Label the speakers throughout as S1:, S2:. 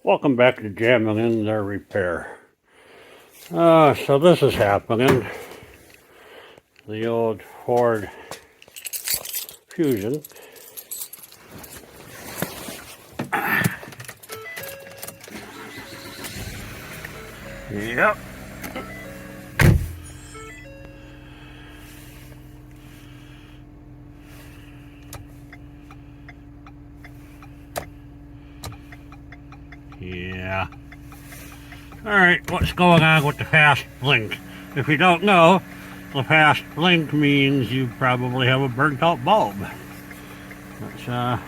S1: Welcome back to Jamming in Their Repair. So this is happening. The old Ford Fusion. Yep. Yeah. Alright, what's going on with the fast blink? If you don't know, the fast blink means you probably have a burnt out bulb. Let's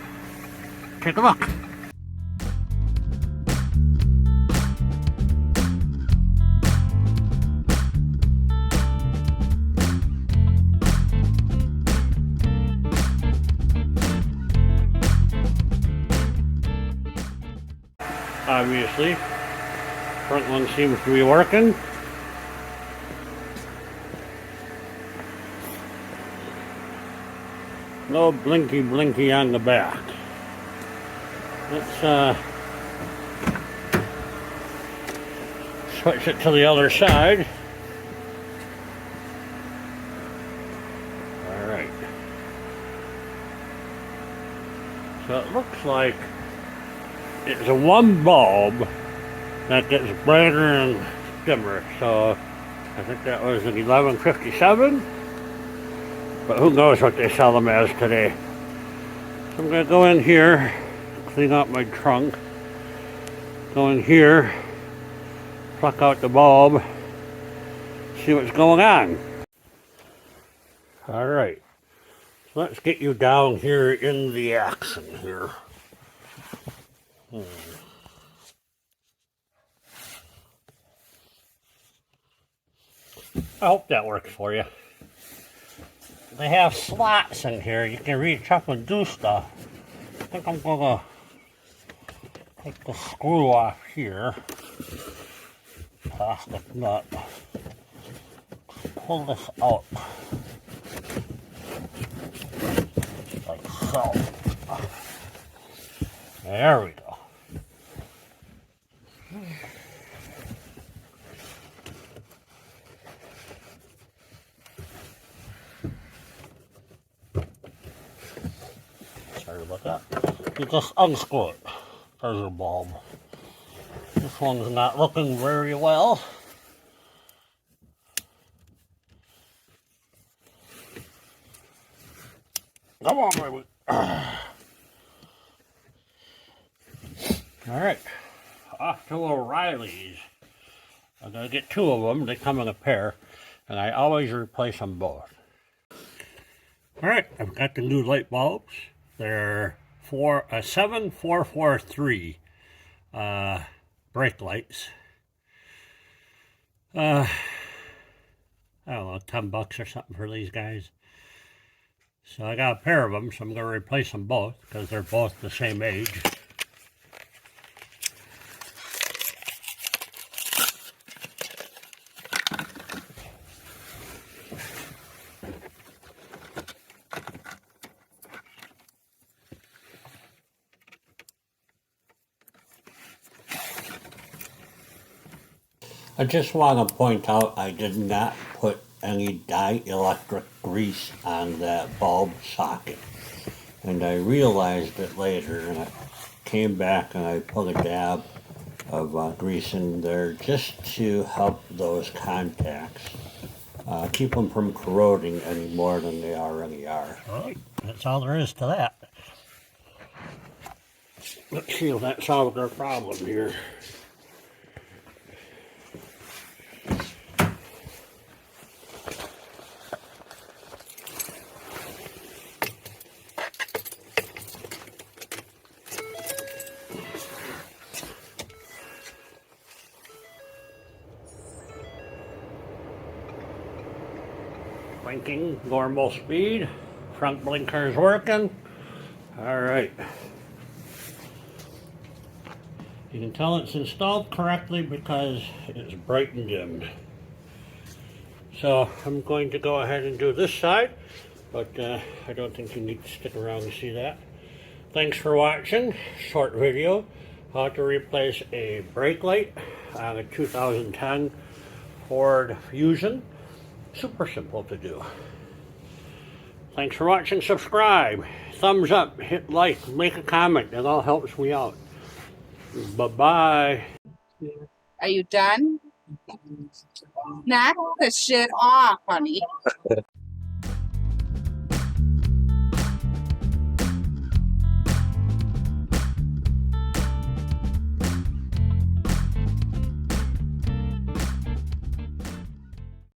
S1: take a look. Obviously, front one seems to be working. No blinky on the back. Let's switch it to the other side. Alright. So it looks like it's a one bulb that gets brighter and dimmer. So I think that was an 1157. But who knows what they sell them as today. So I'm going to go in here, clean out my trunk. Go in here, pluck out the bulb, see what's going on. Alright, so let's get you down here in the action here. I hope that works for you. They have slots in here. You can reach up and do stuff. I think I'm gonna take the screw off here. Plastic nut. Pull this out. Like so. There we go. Sorry about that. You just unscrew it. There's your bulb. This one's not looking very well. Come on, baby. Alright. Off to O'Reilly's. I'm going to get two of them. They come in a pair. And I always replace them both. Alright, I've got the new light bulbs. They're 7443 brake lights. I don't know, $10 or something for these guys. So I got a pair of them, so I'm going to replace them both because they're both the same age. I just want to point out I did not put any dielectric grease on that bulb socket. And I realized it later, and I came back and I put a dab of grease in there just to help those contacts. Keep them from corroding any more than they already are. Alright, that's all there is to that. Let's see if that solved our problem here. Blinking, normal speed. Front blinker's working. Alright. You can tell it's installed correctly because it's bright and dimmed. So I'm going to go ahead and do this side, but I don't think you need to stick around to see that. Thanks for watching. Short video. How to replace a brake light on a 2010 Ford Fusion. Super simple to do. Thanks for watching. Subscribe, thumbs up, hit like, make a comment. That all helps me out. Bye-bye.
S2: Are you done? Knock the shit off, honey.